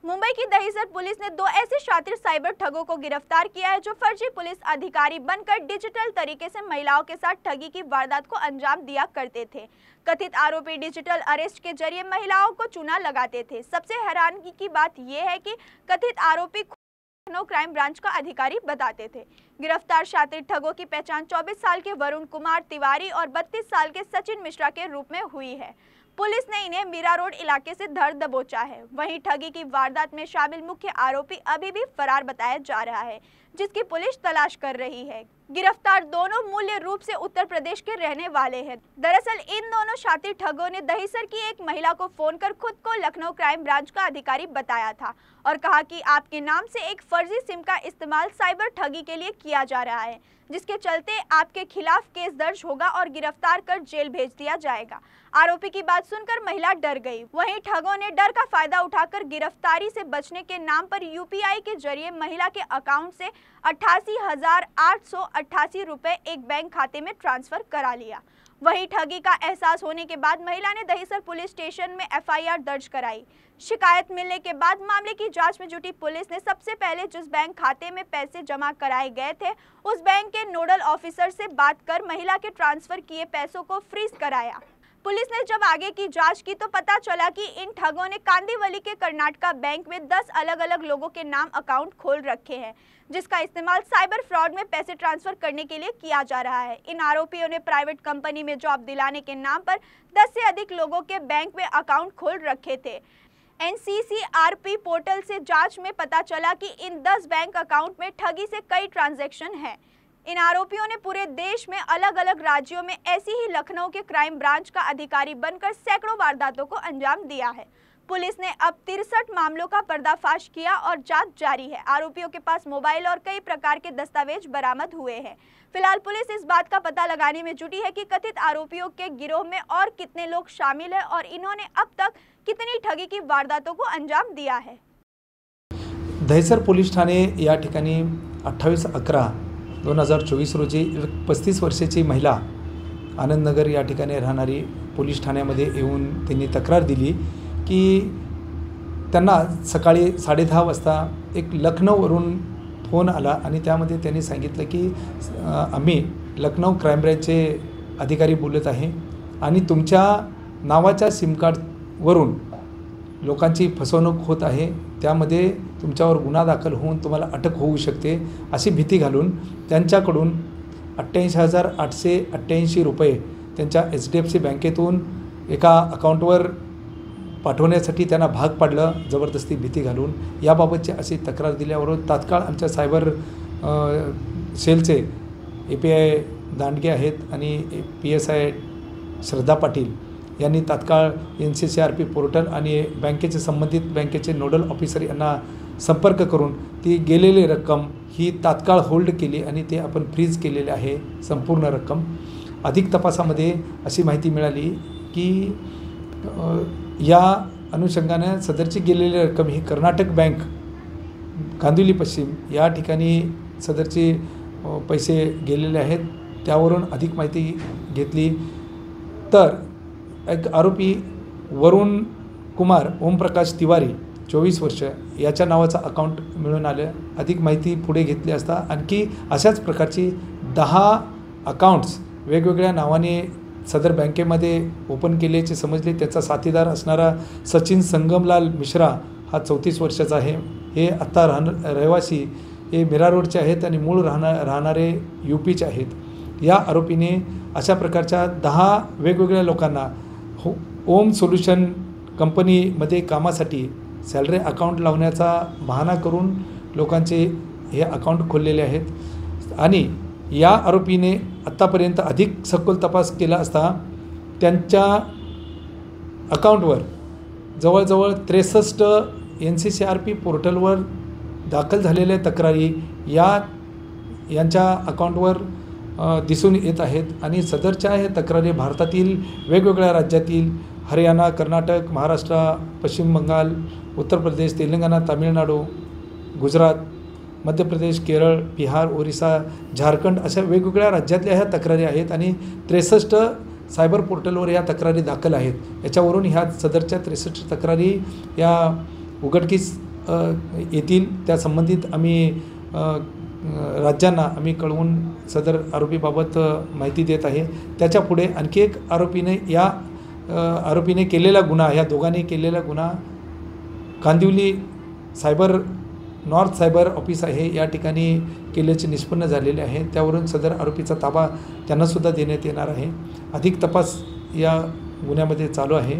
मुंबई की दहिसर पुलिस ने दो ऐसे शातिर साइबर ठगों को गिरफ्तार किया है जो फर्जी पुलिस अधिकारी बनकर डिजिटल तरीके से महिलाओं के साथ ठगी की वारदात को अंजाम दिया करते थे। कथित आरोपी डिजिटल अरेस्ट के जरिए महिलाओं को चूना लगाते थे। सबसे हैरानी की बात यह है कि कथित आरोपी लखनऊ क्राइम ब्रांच का अधिकारी बताते थे। गिरफ्तार शातिर ठगों की पहचान 24 साल के वरुण कुमार तिवारी और 32 साल के सचिन मिश्रा के रूप में हुई है। पुलिस ने इन्हें मीरा रोड इलाके से धर दबोचा है। वहीं ठगी की वारदात में शामिल मुख्य आरोपी अभी भी फरार बताया जा रहा है, जिसकी पुलिस तलाश कर रही है। गिरफ्तार दोनों मूल रूप से उत्तर प्रदेश के रहने वाले हैं। दरअसल इन दोनों शातिर ठगों ने दहिसर की एक महिला को फोन कर खुद को लखनऊ क्राइम ब्रांच का अधिकारी बताया था और कहा कि आपके नाम से एक फर्जी सिम का इस्तेमाल साइबर ठगी के लिए किया जा रहा है, जिसके चलते आपके खिलाफ केस दर्ज होगा और गिरफ्तार कर जेल भेज दिया जाएगा। आरोपी की बात सुनकर महिला डर गई। वहीं ठगों ने डर का फायदा उठाकर गिरफ्तारी से बचने के नाम पर यूपीआई के जरिए महिला के अकाउंट से 88,888 रुपए एक बैंक खाते में ट्रांसफर करा लिया। वहीं ठगी का एहसास होने के बाद महिला ने दहिसर पुलिस स्टेशन में एफआईआर दर्ज कराई। शिकायत मिलने के बाद मामले की जांच में जुटी पुलिस ने सबसे पहले जिस बैंक खाते में पैसे जमा कराए गए थे उस बैंक के नोडल ऑफिसर से बात कर महिला के ट्रांसफर किए पैसों को फ्रीज कराया। पुलिस ने जब आगे की जांच की तो पता चला कि इन ठगों ने कांदिवली के कर्नाटका बैंक में 10 अलग-अलग लोगों के नाम अकाउंट खोल रखे हैं, जिसका इस्तेमाल साइबर फ्रॉड में पैसे ट्रांसफर करने के लिए किया जा रहा है। इन आरोपियों ने प्राइवेट कंपनी में जॉब दिलाने के नाम पर 10 से अधिक लोगों के बैंक में अकाउंट खोल रखे थे। एनसीसीआरपी पोर्टल से जांच में पता चला कि इन 10 बैंक अकाउंट में ठगी से कई ट्रांजैक्शन हैं। इन आरोपियों ने पूरे देश में अलग अलग राज्यों में ऐसी ही लखनऊ के क्राइम ब्रांच का अधिकारी बनकर सैकड़ों वारदातों को अंजाम दिया है। पुलिस ने अब 63 मामलों का पर्दाफाश किया और जांच जारी है। आरोपियों के पास मोबाइल और कई प्रकार के दस्तावेज बरामद हुए हैं। फिलहाल पुलिस इस बात का पता लगाने में जुटी है कि कथित आरोपियों के गिरोह में और कितने लोग शामिल हैं और इन्होंने अब तक कितनी ठगी की वारदातों को अंजाम दिया है। दहिसर पोलीस ठाणे या ठिकाणी 28/11/2024 रोजी 35 वर्षाची महिला आनंदनगर या ठिकाणी राहणारी पोलीस ठाण्यामध्ये येऊन त्यांनी तक्रार दिली की त्यांना सकाळी 10:30 वाजता एक लखनौवरून फोन आला आणि त्यामध्ये त्यांनी सांगितलं की आम्ही लखनऊ क्राइम ब्रँचचे अधिकारी बोलत आहे आणि तुमच्या नावाच्या सिम कार्डवरून लोकांची फसवणूक होत आहे, त्यामध्ये तुमच्यावर गुन्हा दाखल होऊन तुम्हाला अटक होऊ शकते अशी भीती घालून त्यांच्याकडून 88,888 रुपये त्यांच्या HDFC बँकेतून एका अकाउंटवर पाठवण्यासाठी त्यांना भाग पाडलं, जबरदस्ती भीती घालून। याबाबतची अशी तक्रार दिल्यावर तात्काळ आमच्या सायबर सेलचे API दांडगे आहेत आणि PSI श्रद्धा पाटील यांनी तात्काळ NCCRP पोर्टल आणि बँकेचे संबंधित बँकेचे नोडल ऑफिसर यांना संपर्क करून ती गेलेली रक्कम ही तात्काळ होल्ड केली आणि ते आपण फ्रीज केलेले आहे संपूर्ण रक्कम। अधिक तपासामध्ये अशी माहिती मिळाली की या अनुषंगाने सदरची गेलेली रक्कम ही कर्नाटक बँक कांदिवली पश्चिम या ठिकाणी सदरचे पैसे गेलेले आहेत। त्यावरून अधिक माहिती घेतली तर एक आरोपी वरुण कुमार ओमप्रकाश तिवारी 24 वर्ष याच्या नावाचं अकाउंट मिळून आलं। अधिक माहिती पुढे घेतली असता आणखी अशाच प्रकारची 10 अकाउंट्स वेगवेगळ्या नावाने सदर बँकेमध्ये ओपन केल्याचे समजले। त्याचा साथीदार असणारा सचिन संगमलाल मिश्रा हा 34 वर्षाचा आहे। हे आता रहिवासी हे मीरा रोडचे आहेत आणि मूळ राहणारे UPचे आहेत। या आरोपीने अशा प्रकारच्या 10 वेगवेगळ्या लोकांना ओम सोल्युशन कंपनीमध्ये कामासाठी सॅलरी अकाउंट लावण्याचा बहाणा करून लोकांचे हे अकाउंट खोललेले आहेत आणि या आरोपीने आत्तापर्यंत अधिक सखोल तपास केला असता त्यांच्या अकाउंटवर जवळजवळ 63 NCCRP पोर्टलवर दाखल झालेल्या तक्रारी यांच्या अकाउंटवर दिसून येत आहेत आणि सदरच्या हे तक्रारी भारतातील वेगवेगळ्या राज्यातील हरियाणा, कर्नाटक, महाराष्ट्र, पश्चिम बंगाल, उत्तर प्रदेश, तेलंगणा, तामिळनाडू, गुजरात, मध्य प्रदेश, केरळ, बिहार, ओरिसा, झारखंड अशा वेगवेगळ्या राज्यातल्या ह्या तक्रारी आहेत आणि 63 सायबर पोर्टलवर या तक्रारी दाखल आहेत। याच्यावरून ह्या सदरच्या 63 तक्रारी या उघडकीस येतील त्या संबंधित आम्ही राज्यांना आम्ही कळवून सदर आरोपीबाबत माहिती देत आहे. त्याच्या पुढे आणखी एक आरोपीने केलेला गुन्हा, ह्या दोघांनी केलेला गुन्हा कांदिवली नॉर्थ सायबर ऑफिस आहे या ठिकाणी केल्याचे निष्पन्न झालेले आहे. त्यावरून सदर आरोपीचा ताबा त्यांनासुद्धा देण्यात येणार आहे. अधिक तपास या गुन्ह्यामध्ये चालू आहे.